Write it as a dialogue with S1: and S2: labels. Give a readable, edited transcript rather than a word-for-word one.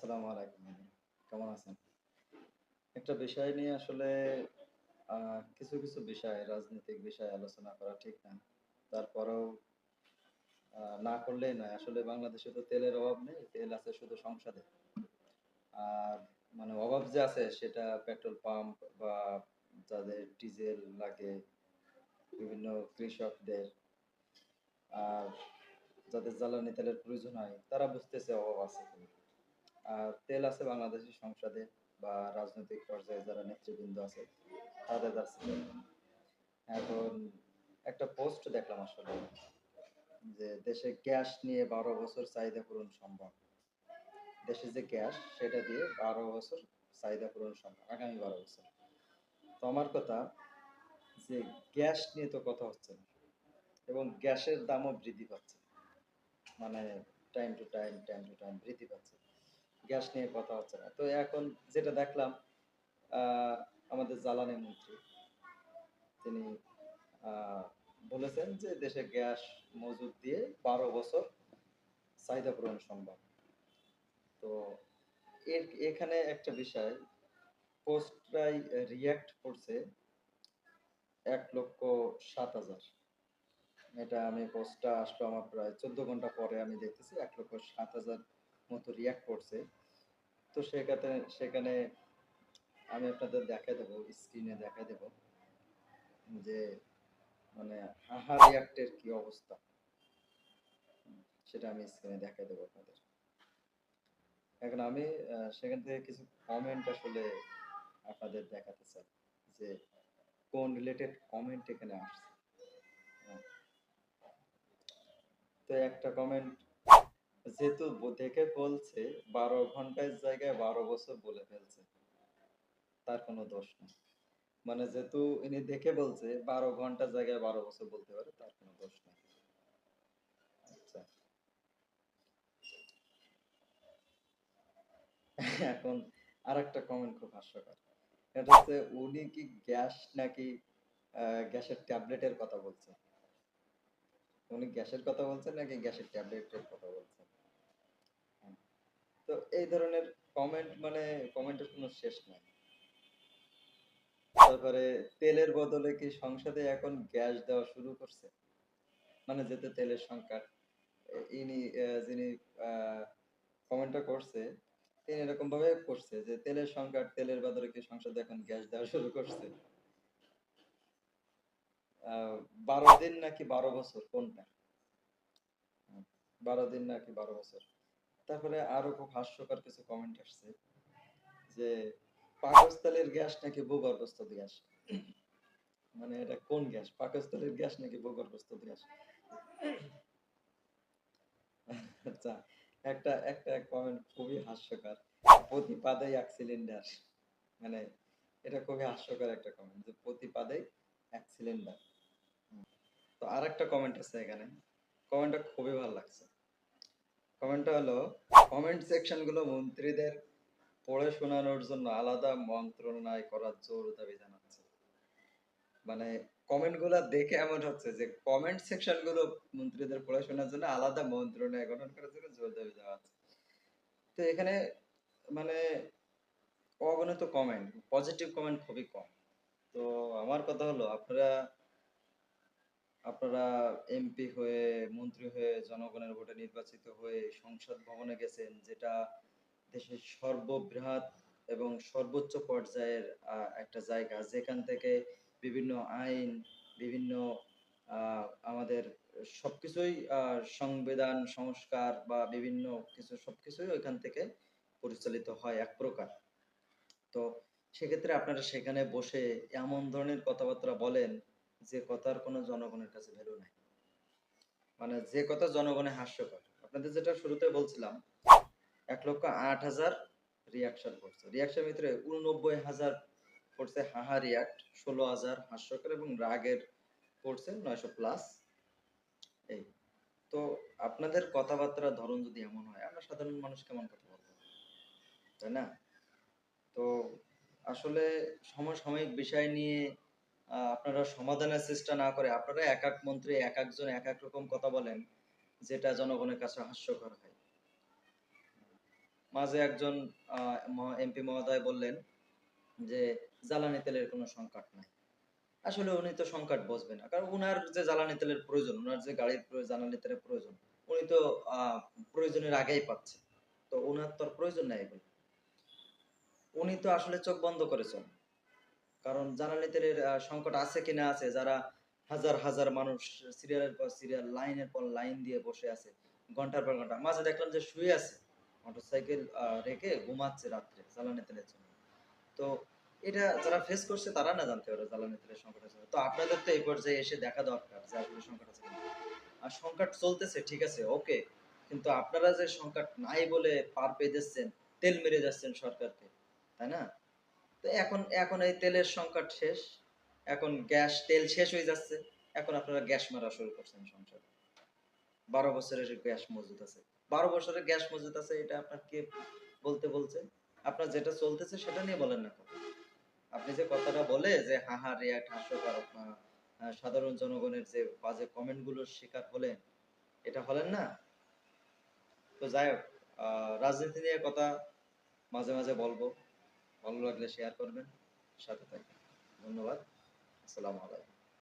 S1: আসসালামু আলাইকুম। কেমন আছেন? একটা বিষয় নিয়ে আসলে কিছু বিষয় রাজনৈতিক বিষয় আলোচনা করা ঠিক না। তারপরেও না করলেই নয়। আসলে বাংলাদেশে তো তেলের অভাব নেই। তেল আছে শুধু সংসদে। আর মানে অভাব যে আছে সেটা পেট্রোল পাম্প বা যাদের ডিজেল লাগে, বিভিন্ন কৃষকদের আর যাদের জ্বালানি তেলের প্রয়োজন হয় তারা বুঝতেছে অভাব আছে। আর তেল আছে বাংলাদেশের সংসদে বা রাজনৈতিক পর্যায়ে যারা নেতৃবৃন্দ আছে তাদের কাছে। এখন একটা পোস্ট দেখলাম আসলে যে দেশে গ্যাস নিয়ে 12 বছর চাহিদা পূরণ সম্ভব। দেশে যে গ্যাস সেটা দিয়ে 12 বছর চাহিদা পূরণ সম্ভব, আগামী 12 বছর। তো আমার কথা যে গ্যাস নিয়ে তো কথা হচ্ছে না, এবং গ্যাসের দামও বৃদ্ধি পাচ্ছে, মানে টাইম টু টাইম বৃদ্ধি পাচ্ছে। গ্যাস নিয়ে কথা হচ্ছে না। তো এখন যেটা দেখলাম, আহ, আমাদের জ্বালানি মন্ত্রী তিনি আহ, বলেছেন যে দেশে গ্যাস মজুদ দিয়ে 12 বছর চাহিদা পূরণ সম্ভব। তো এখানে একটা বিষয়, পোস্টটাই রিয়াক্ট করছে 1,07,000। এটা আমি পোস্টটা আসলো আমার প্রায় 14 ঘন্টা পরে আমি দেখতেছি 1,07,000 মতো রিয়াক্ট করছে। তো সেখানে সেখানে আমি আপনাদের দেখাই দেবো, স্ক্রিনে দেখাই দেবো যে মানে হাহা রিয়াক্টের কি অবস্থা, সেটা আমি স্ক্রিনে দেখাই দেবো আপনাদের। এখন আমি সেখান থেকে কিছু কমেন্ট আসলে আপনাদের দেখাতে চাই যে কোন রিলেটেড কমেন্ট এখানে আসছে। হ্যাঁ, তো একটা কমেন্ট, যেহেতু দেখে বলছে 12 ঘন্টার জায়গায় 12 বছর বলে ফেলছে, তার কোনো দোষ নেই। মানে যেহেতু ইনি দেখে বলছে 12 ঘন্টার জায়গায় 12 বছর বলতে পারে, তার কোনো দোষ নেই। আচ্ছা, এখন আর একটা কমেন্ট খুব হাস্যকর। এটা হচ্ছে উনি কি গ্যাস নাকি গ্যাসের ট্যাবলেটের কথা বলছেন। উনি গ্যাসের কথা বলছেন নাকি গ্যাসের ট্যাবলেটের কথা বলছেন। হ্যাঁ। তো এই ধরনের কমেন্ট, মানে কমেন্টের কোনো শেষ নাই। তারপরে তেলের বদলে কি সংসদে এখন গ্যাস দেওয়া শুরু করছে, মানে যেহেতু তেলের সংকট। ইনি যিনি কমেন্টটা করছে তিনি এরকম ভাবে করছে যে তেলের সংকট, তেলের বদলে কি সংসদে এখন গ্যাস দেওয়া শুরু করছে। 12 দিন নাকি 12 বছর কোনটা? 12 দিন নাকি 12 বছর। তারপরে আরো খুব হাস্যকর কিছু কমেন্ট আসছে যে পাকস্থলীর গ্যাস নাকি ভূগর্ভস্থ গ্যাস। মানে এটা কোন গ্যাস, পাকস্থলীর গ্যাস নাকি ভূগর্ভস্থ গ্যাস? আচ্ছা, একটা একটা কমেন্ট খুবই হাস্যকর, প্রতি পাদেই এক সিলিন্ডার। মানে এটা খুবই হাস্যকর একটা কমেন্ট যে প্রতি পাদেই এক সিলিন্ডার। তো আর একটা কমেন্ট আছে এখানে, কমেন্টটা খুবই ভালো লাগছে। কমেন্টটা হলো, কমেন্ট সেকশন গুলো মন্ত্রীদের পড়ে শোনানোর জন্য আলাদা মন্ত্রণালয় করার জোর দাবি জানাচ্ছে। মানে কমেন্ট গুলা দেখে এমন হচ্ছে যে কমেন্ট সেকশন গুলো মন্ত্রীদের পড়াশোনার জন্য আলাদা মন্ত্রণালয় গঠন করার জন্য জোর দাবি জানাচ্ছে। তো এখানে মানে অগণিত কমেন্ট, পজিটিভ কমেন্ট খুবই কম। তো আমার কথা হলো, আপনারা আপনারা এমপি হয়ে, মন্ত্রী হয়ে, জনগণের ভোটে নির্বাচিত হয়ে সংসদ ভবনে গেছেন, যেটা দেশের সর্ববৃহৎ এবং সর্বোচ্চ পর্যায়ের একটা জায়গা, যেখান থেকে বিভিন্ন আইন, বিভিন্ন আমাদের সবকিছুই সংবিধান সংস্কার বা বিভিন্ন কিছু সবকিছুই ওইখান থেকে পরিচালিত হয় এক প্রকার। তো সেক্ষেত্রে আপনারা সেখানে বসে এমন ধরনের কথাবার্তা বলেন যে কথার কোনো জনগণের কাছে ভ্যালু নাই। মানে যে কথা জনগণের হাস্যকর। আপনাদের যেটা শুরুতে বলছিলাম, 1,08,000 রিয়াকশন করছে, রিয়াকশনের ভিতরে 89,000 করছে হাহা রিয়াক্ট, 16,000 হাস্যকর এবং রাগের করছে 900+। এই তো আপনাদের কথাবার্তার ধরন যদি এমন হয়, আমরা সাধারণ মানুষ কেমন কথা বলবো, তাই না? তো আসলে সমসাময়িক বিষয় নিয়ে আপনারা সমাধানের চেষ্টা না করে আপনারা এক এক মন্ত্রী এক একজন এক এক রকম কথা বলেন, যেটা জনগণের কাছে হাস্যকর হয়। মাঝে একজন এমপি মহোদয় বললেন যে জ্বালানি তেলের কোনো সংকট নাই। আসলে উনি তো সংকট বুঝবে না। কারণ উনার যে জ্বালানি তেলের প্রয়োজন, উনার যে গাড়ির জ্বালানি তেলের প্রয়োজন, উনি তো আ প্রয়োজনের আগেই পাচ্ছে। তো উনার তো আর প্রয়োজন নাই এগুলো। উনি তো আসলে চোখ বন্ধ করে চলে। কারণ জ্বালানি তেলের সংকট আছে কি না আছে, যারা হাজার, হাজার মানুষ সিরিয়ালের পর সিরিয়াল, লাইনের পর লাইন দিয়ে বসে আছে। ঘন্টার পর ঘন্টা। মাঝে দেখলাম যে শুয়ে আছে। মোটরসাইকেল রেখে ঘুমাচ্ছে রাত্রে জ্বালানি তেলের জন্য। তো এটা যারা ফেস করছে তারা না জানতে পারে জ্বালানি তেলের সংকট আছে। তো আপনাদের তো এই পর্যায়ে এসে দেখা দরকার যে আসলে সংকট আছে কিনা। আর সংকট চলতেছে ঠিক আছে, ওকে। কিন্তু আপনারা যে সংকট নাই বলে পার পেয়ে যাচ্ছেন, তেল মেরে যাচ্ছেন সরকারকে। তাই না? তো এখন এই তেলের সংকট শেষ। এখন তেল শেষ হয়ে যাচ্ছে। এখন আপনারা গ্যাস মারা শুরু করছেন সংসারে। ১২ বছরের গ্যাস মজুত আছে। ১২ বছরের গ্যাস মজুত আছে এটা আপনার কে বলতে বলছে? আপনার যেটা চলতেছে সেটা নিয়ে বলেন না কথা। আপনি যে কথাটা বলে যে হাহা রিঅ্যাক্ট হাস্যকর সাধারণ জনগণের যে বাজে কমেন্ট গুলোর শিকার হলেন, এটা হলেন না? তো যাই হোক, আ রাজনীতি নিয়ে কথা মাঝে, মাঝে বলবো। ভালো লাগলে শেয়ার করবেন। সাথে থাকবেন। ধন্যবাদ। আসসালামু আলাইকুম।